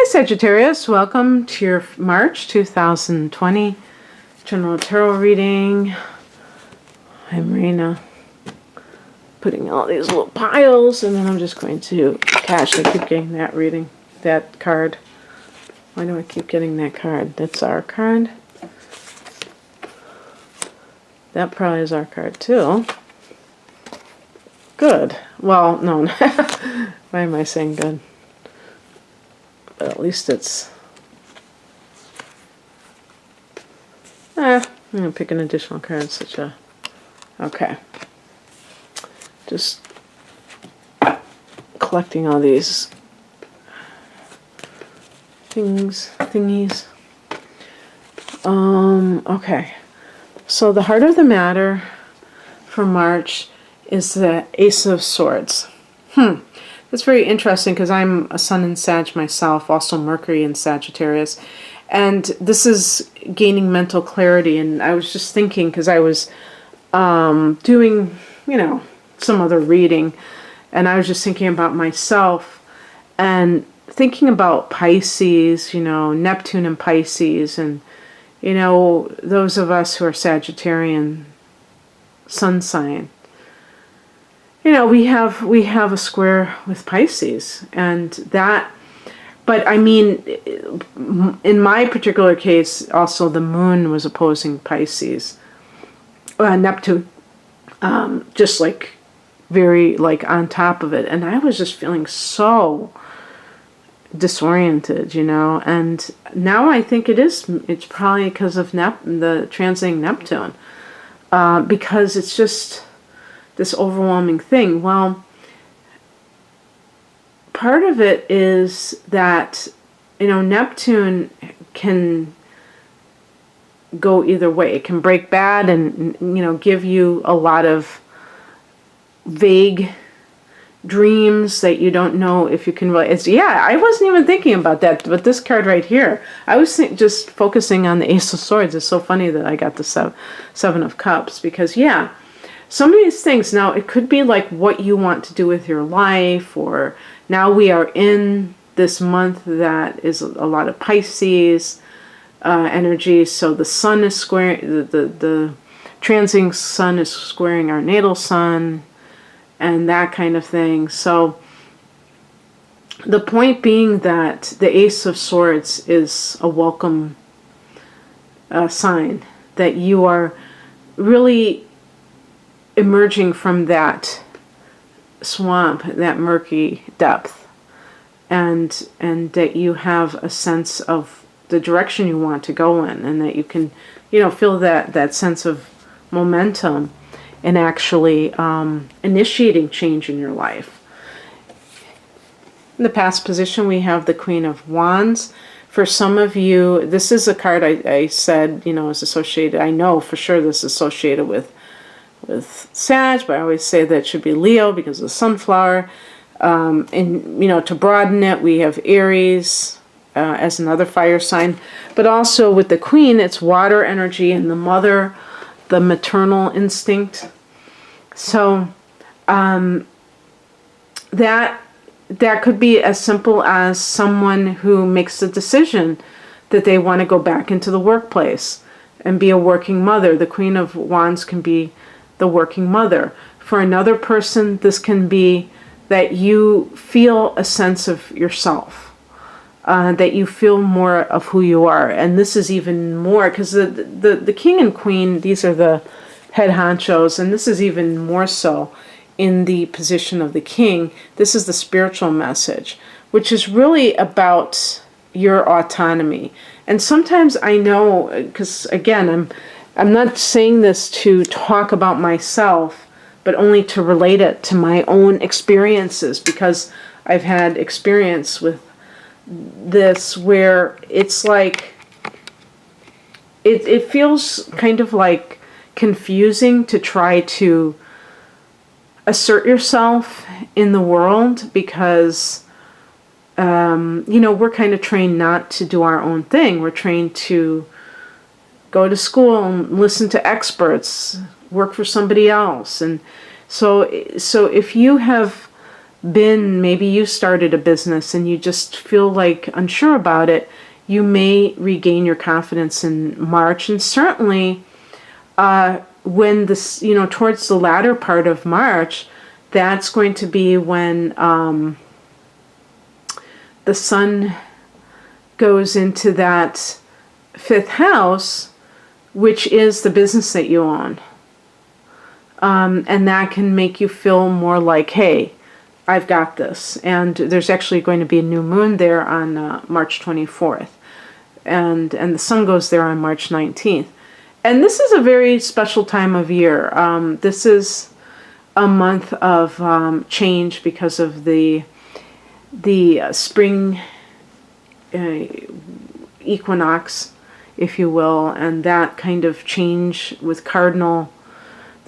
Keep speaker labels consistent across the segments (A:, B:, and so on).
A: Sagittarius, welcome to your March 2020 general tarot reading. I'm Rena, putting all these little piles, and then I'm just going to cash. I keep getting that card. Why do I keep getting that card? That's our card. That probably is our card too. Good. Well, no. Why am I saying good? But at least it's... I'm going to pick an additional card. Okay. Just collecting all these thingies. Okay. So the heart of the matter for March is the Ace of Swords. That's very interesting because I'm a Sun in Sag myself, also Mercury in Sagittarius. And this is gaining mental clarity. And I was just thinking, because I was doing, some other reading, and I was just thinking about myself and thinking about Pisces, Neptune and Pisces, and, those of us who are Sagittarian sun sign. We have a square with Pisces, and that, but I mean, in my particular case, also the moon was opposing Pisces, Neptune, just very on top of it, and I was just feeling so disoriented, and now I think it's probably because of the transiting Neptune, because it's just this overwhelming thing. Well, part of it is that, Neptune can go either way. It can break bad and, give you a lot of vague dreams that you don't know if you can really... I wasn't even thinking about that, but this card right here, I was just focusing on the Ace of Swords. It's so funny that I got the Seven of Cups, because, some of these things, now it could be what you want to do with your life, or now we are in this month that is a lot of Pisces energy. So the sun is squaring, the transiting sun is squaring our natal sun, and that kind of thing. So the point being that the Ace of Swords is a welcome sign that you are really emerging from that swamp, that murky depth, and that you have a sense of the direction you want to go in, and that you can, feel that sense of momentum and actually initiating change in your life. In the past position, we have the Queen of Wands. For some of you, this is a card I said, is associated, I know for sure this is associated with Sag, but I always say that it should be Leo because of the sunflower. And, to broaden it, we have Aries as another fire sign. But also with the Queen, it's water energy and the mother, the maternal instinct. So that could be as simple as someone who makes the decision that they want to go back into the workplace and be a working mother. The Queen of Wands can be the working mother. For another person, this can be that you feel a sense of yourself, that you feel more of who you are. And this is even more, because the King and Queen, these are the head honchos, and this is even more so in the position of the King. This is the spiritual message, which is really about your autonomy. And sometimes I know, because again, I'm not saying this to talk about myself, but only to relate it to my own experiences, because I've had experience with this where it's it feels kind of confusing to try to assert yourself in the world, because we're kind of trained not to do our own thing. We're trained to go to school and listen to experts, work for somebody else. And so if you have maybe you started a business and you just feel like unsure about it, you may regain your confidence in March. And certainly when this, towards the latter part of March, that's going to be when the sun goes into that 5th house, which is the business that you own. And that can make you feel more like, hey, I've got this. And there's actually going to be a new moon there on March 24th. And the sun goes there on March 19th. And this is a very special time of year. This is a month of change because of the spring equinox, if you will, and that kind of change with the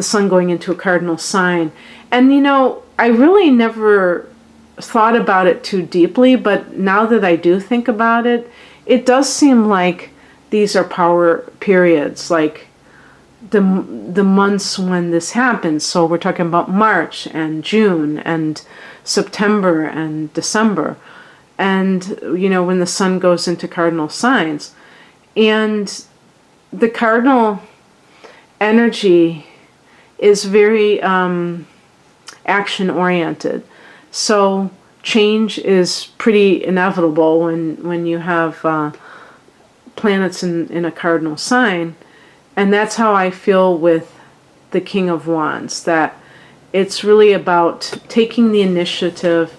A: sun going into a cardinal sign. And I really never thought about it too deeply, but now that I do think about it, it does seem like these are power periods, like the months when this happens. So we're talking about March and June and September and December, and when the sun goes into cardinal signs. And the cardinal energy is very action oriented. So change is pretty inevitable when you have planets in a cardinal sign. And that's how I feel with the King of Wands, that it's really about taking the initiative,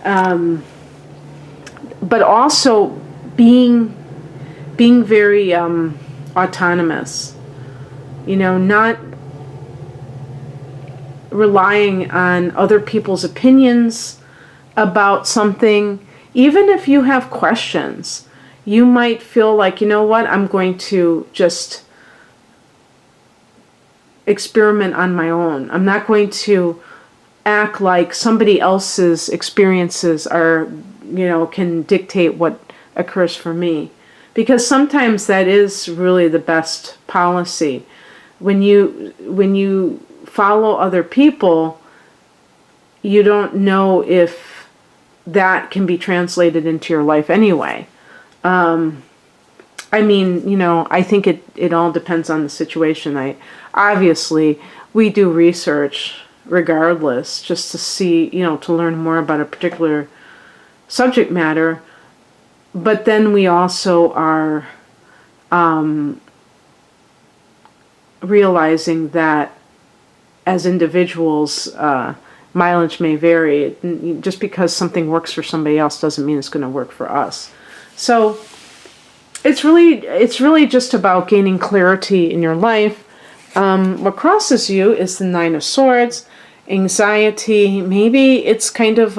A: but also being very autonomous, not relying on other people's opinions about something. Even if you have questions, you might feel like, what, I'm going to just experiment on my own. I'm not going to act like somebody else's experiences are, can dictate what occurs for me. Because sometimes that is really the best policy. When you follow other people, you don't know if that can be translated into your life anyway. I think it all depends on the situation. Obviously, we do research regardless, just to see, to learn more about a particular subject matter. But then we also are realizing that as individuals, mileage may vary. Just because something works for somebody else doesn't mean it's going to work for us. So it's really just about gaining clarity in your life. What crosses you is the 9 of Swords, anxiety. Maybe it's kind of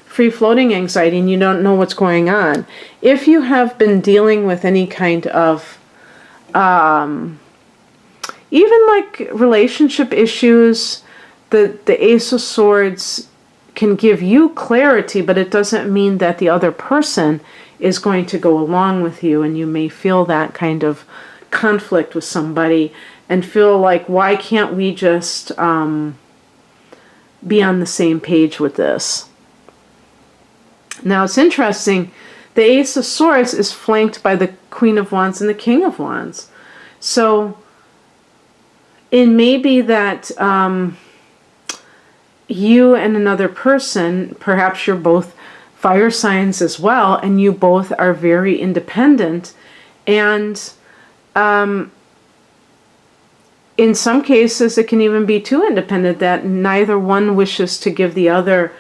A: free-floating anxiety and you don't know what's going on. If you have been dealing with any kind of even like relationship issues, the Ace of Swords can give you clarity, but it doesn't mean that the other person is going to go along with you, and you may feel that kind of conflict with somebody and feel like, why can't we just be on the same page with this? Now it's interesting, the Ace of Swords is flanked by the Queen of Wands and the King of Wands. So it may be that you and another person, perhaps you're both fire signs as well, and you both are very independent, and in some cases it can even be too independent that neither one wishes to give the other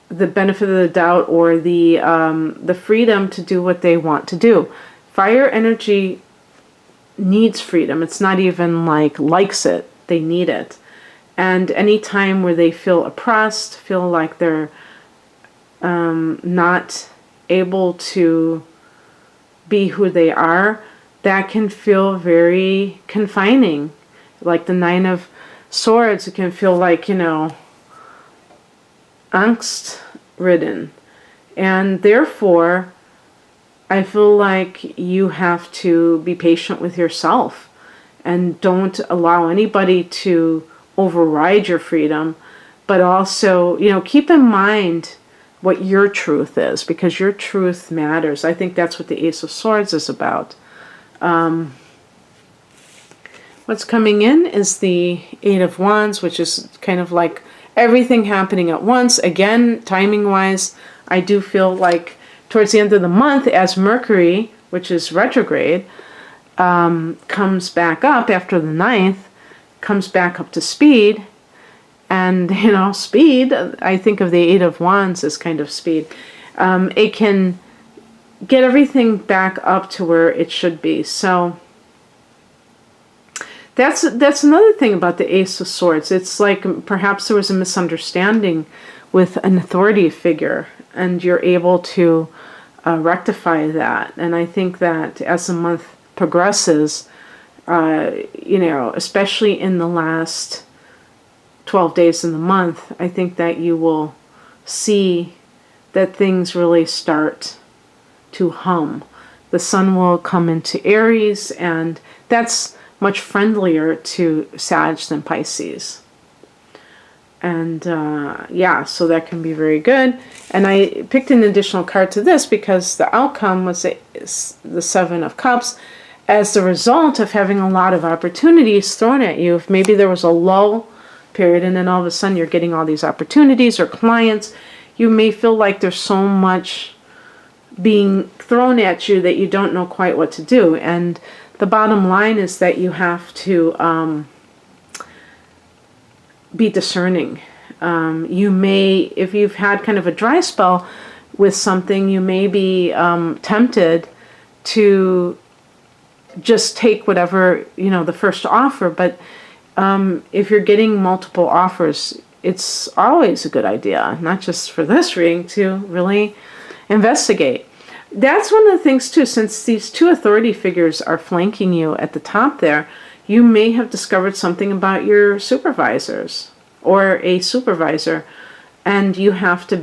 A: the benefit of the doubt or the freedom to do what they want to do. Fire energy needs freedom. It's not even likes it. They need it. And any time where they feel oppressed, feel like they're not able to be who they are, that can feel very confining. Like the 9 of Swords, it can feel like, angst-ridden. And therefore, I feel like you have to be patient with yourself and don't allow anybody to override your freedom, but also, you know, keep in mind what your truth is, because your truth matters. I think that's what the Ace of Swords is about. What's coming in is the Eight of Wands, which is kind of like everything happening at once. Again, timing-wise, I do feel like towards the end of the month, as Mercury, which is retrograde, comes back up after the 9th, comes back up to speed. And, you know, speed, I think of the Eight of Wands as kind of speed. It can get everything back up to where it should be. So that's another thing about the Ace of Swords. It's like perhaps there was a misunderstanding with an authority figure, and you're able to rectify that. And I think that as the month progresses, you know, especially in the last 12 days in the month, I think that you will see that things really start to hum. The sun will come into Aries, and that's much friendlier to Sag than Pisces. And yeah, so that can be very good. And I picked an additional card to this because the outcome was the Seven of Cups as the result of having a lot of opportunities thrown at you. If maybe there was a lull period and then all of a sudden you're getting all these opportunities or clients, you may feel like there's so much being thrown at you that you don't know quite what to do. And the bottom line is that you have to be discerning. You may, if you've had kind of a dry spell with something, you may be tempted to just take whatever, you know, the first offer. But if you're getting multiple offers, it's always a good idea, not just for this reading, to really investigate. That's one of the things too, since these two authority figures are flanking you at the top there, you may have discovered something about your supervisors or a supervisor, and you have to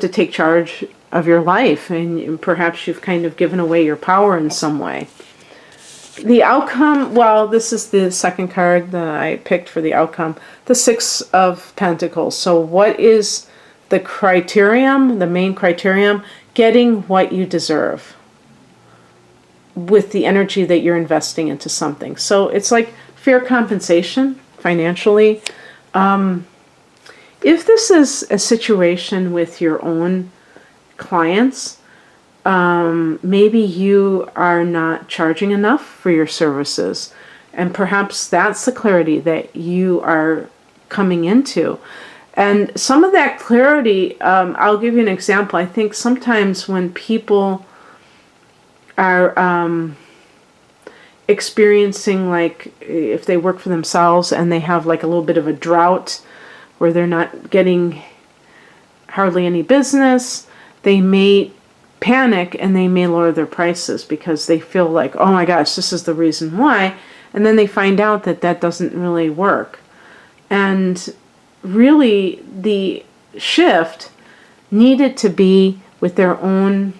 A: take charge of your life, and perhaps you've kind of given away your power in some way. The outcome, well, this is the second card that I picked for the outcome, the Six of Pentacles. So what is the criterion, the main criterion? Getting what you deserve with the energy that you're investing into something. So it's like fair compensation financially. If this is a situation with your own clients, maybe you are not charging enough for your services, and perhaps that's the clarity that you are coming into. And some of that clarity, I'll give you an example. I think sometimes when people are experiencing, like if they work for themselves and they have like a little bit of a drought where they're not getting hardly any business, they may panic and they may lower their prices because they feel like, oh my gosh, this is the reason why. And then they find out that that doesn't really work. And really the shift needed to be with their own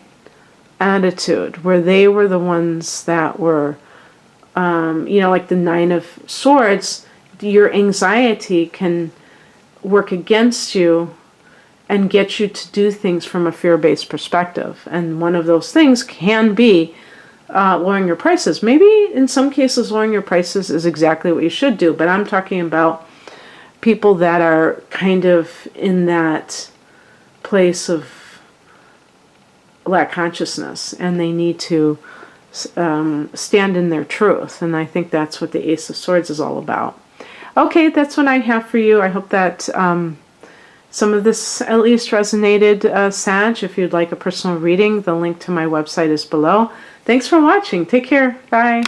A: attitude, where they were the ones that were, you know, like the Nine of Swords, your anxiety can work against you and get you to do things from a fear-based perspective. And one of those things can be lowering your prices. Maybe in some cases lowering your prices is exactly what you should do, but I'm talking about people that are kind of in that place of lack consciousness, and they need to stand in their truth. And I think that's what the Ace of Swords is all about. Okay, that's what I have for you. I hope that some of this at least resonated, Sag. If you'd like a personal reading, the link to my website is below. Thanks for watching. Take care. Bye.